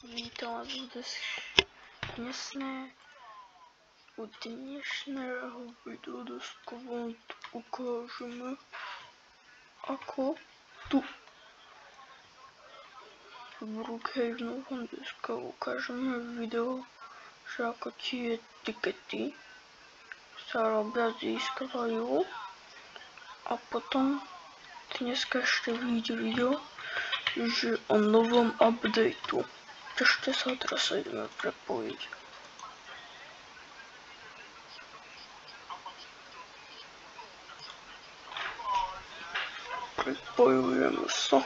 Vítám vás u dnešného videa dneska vám tu ukážeme, ako tu v Brookhavenu vám dneska ukážeme video, že ako tie tikety sa robia, získavajú a potom dneska ešte vyjde video, že o novom updateu. Ešte sa teraz ideme prepojiť. Pripojujeme sa.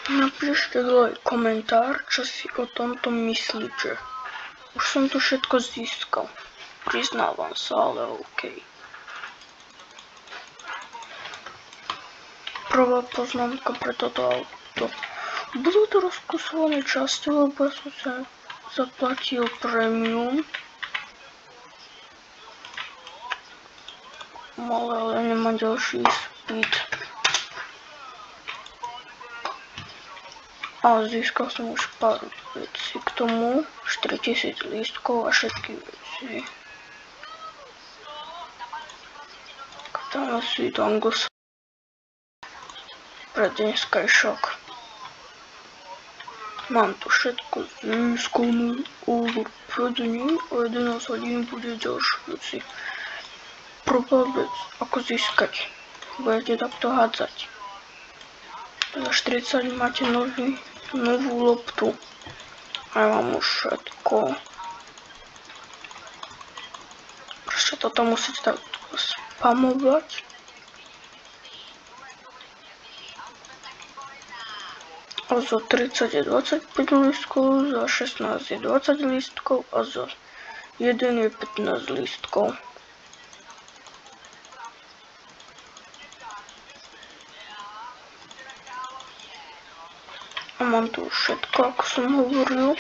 Napíšte dole komentár, čo si o tomto myslíte. Už som to všetko získal. Priznávam sa, ale OK. Prvá poznámka pre toto auto. Budú to rozkusované časti, lebo som sa zaplatil premium. Ale nemám ďalší speed. A získal som už pár vecí k tomu. 4000 lístkov a všetky veci. Dáme si dongles. Pre dneska je šok. Mám tu všetko získané over 5 dní a 11 hodín bude ďalšie veci. Prvá vec, ako získať. Budete takto hádzať. Za 40 máte novú loptu. A ja mám už všetko. Proste toto musíte tak spamovať. A za 30 je 25 lístkov, za 16 je 20 lístkov a za 1 je 15 lístkov. A mám tu všetko, ako som hovoril.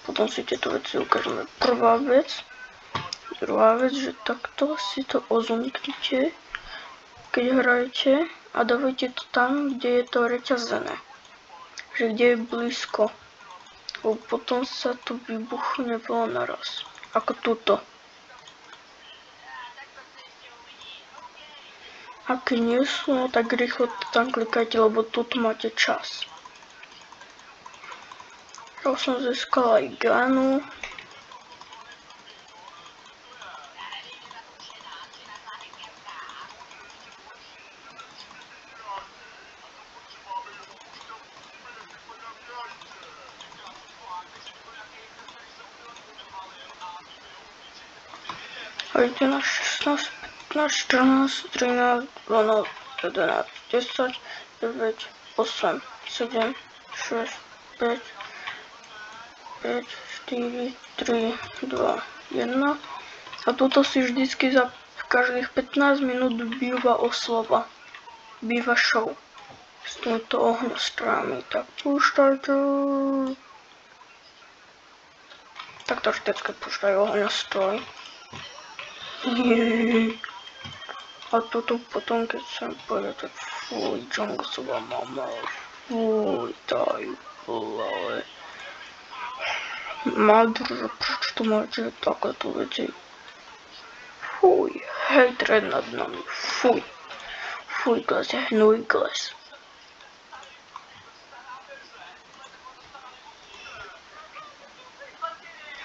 Potom si tieto veci ukážeme. Prvá vec. Druhá vec, že takto si to ozumknite, keď hrajete. A dávajte to tam, kde je to reťazené. Že kde je blízko. Lebo potom sa to vybuchne veľa naraz. Ako tuto. A keď nie sú, no tak rýchlo tam klikajte, lebo tuto máte čas. Ja som získal aj ganu. A ide na 16, 15, 14, 13, 12, 11, 10, 9, 8, 7, 6, 5, 5, 4, 3, 2, 1. A tuto si vždycky za každých 15 minút býva oslava. Býva show. S týmto ohňostrojmi. Tak púšťajte. Tak to vždycky púšťajú ohňostroj. A toto potom, keď sem pôjde, tak fuj, Junglesová mama, fuj, dajú vole. Madr, prečo to máte takéto veci? Fuj, hatred nad nami, fuj. Fuj, gles je hnúj gles.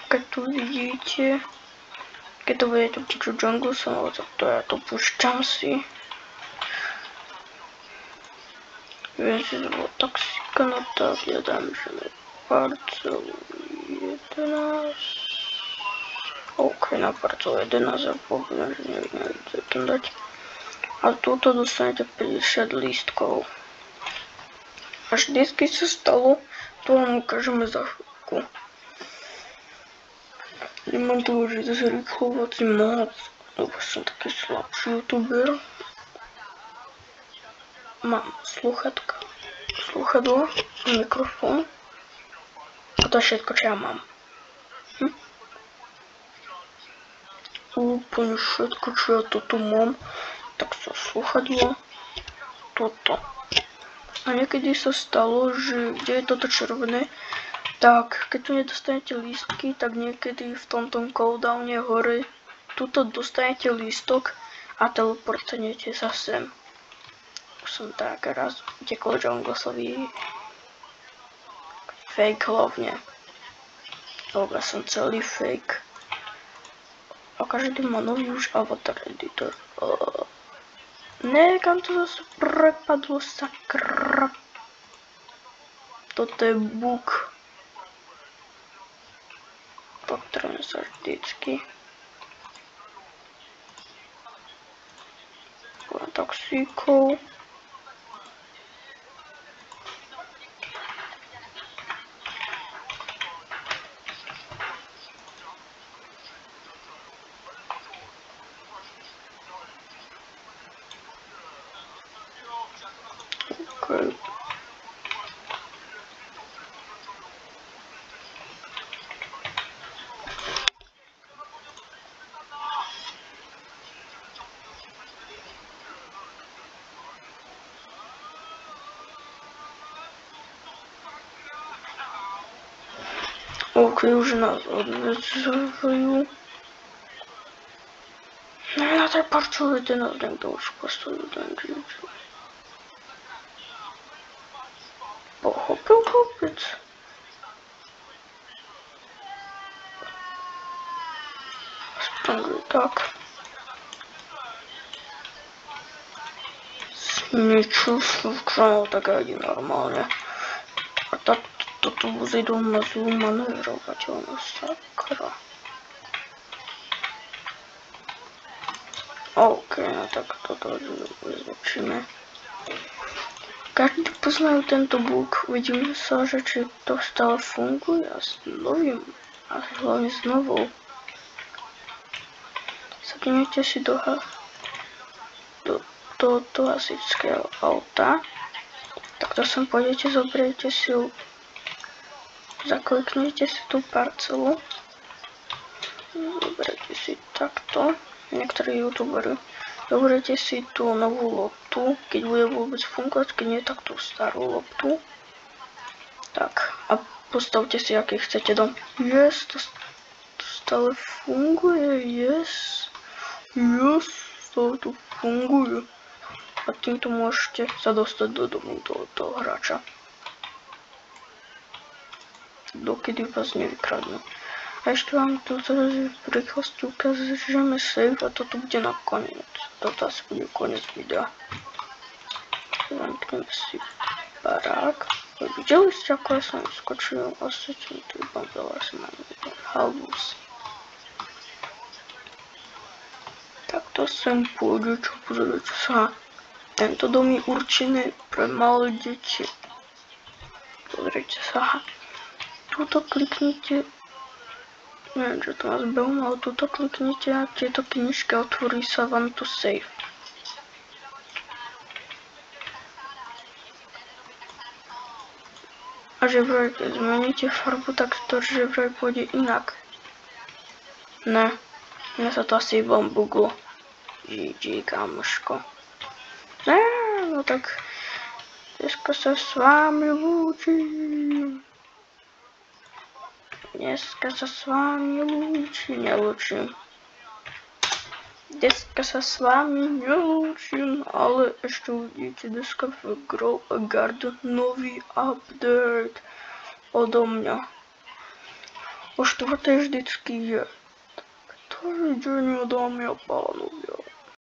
Keď tu vidíte, keď to budete počuť Junglesova, tak to ja to púšťam si. Viem si zvolať taxíka, no tak ja dám, že na parcelu 11. OK, na parcelu 11 a poviem, že neviem, čo tam dať. A túto dostanete 50 lístkov. Až vždycky sa stalo, to vám ukážeme za chvíľku. Nemám tu už zrýchlovací moc, lebo som taký slabší youtuber. Mám slúchadlo, mikrofón. A to je všetko, čo ja mám. Úplne všetko, čo ja toto mám. Tak sa slúchadlo. Toto. A niekedy sa stalo, že kde je toto červené, tak keď tu nedostanete lístky, tak niekedy v tomto cooldowne hore tuto dostanete lístok a teleportujete sa sem. Už som tak raz utekol Junglesovi fake hlavne. Lebo som celý fake. A každý má nový už avatar editor. Ne, kam to zase prepadlo, sakra. Toto je bug. Potrebujem sa vždycky. Toxíkov. Okay. Ok, už nás odvezujú. Na tej parčovite nás niekto už postavil ten GG. Pochopil vôbec? Aspoň tak. Niečo funkcionalo tak aj normálne. A tak toto vozidlo má zlú manévrovateľnosť, sakra. OK, no tak toto zlepšíme. Každý poznajú tento bug, uvidíme sa, že či to stále funguje a s novým, a hlavne s novou. Sadnete si do hasičského auta, takto sem pôjdete, zoberiete si ju, zakliknete si tú parcelu, zoberiete si takto, niektorí youtuberi, zoberiete si tú novú loptu, keď bude vôbec fungovať, keď nie, tak tú starú loptu, tak a postavte si, aký chcete dom. Yes, to stále funguje, yes, stále to funguje. A týmto môžete sa dostať do domu toho hráča. Dokedy vás nevykradnú. A ešte vám tu teraz v rýchlosti ukážeme save a toto bude na koniec. Toto asi bude koniec videa. Zamkneme si barák. Videli ste, ako ja som skočil? Asi som tu iba veľa, som mám jeden halus. Takto sem pôjde, čo pozrieť sa. Tento dom je určený pre malé deti. Pozrite sa. Tuto kliknite. Neviem, čo to vás behom, ale tuto kliknite a tieto knižky otvorí sa vám tu save. A že vraj, keď zmeníte farbu, tak to že vraj pôjde inak. Ne. Mne sa to asi iba buglo. GG, kamoško. No tak dneska sa s vámi lúčim. Dneska sa s vami nelúčim. Dneska sa s vami nelúčim, ale ešte uvidíte dneska v Grow a Garden nový update odo mňa. O 4. vždycky je. To videnie, dámy a pánovia.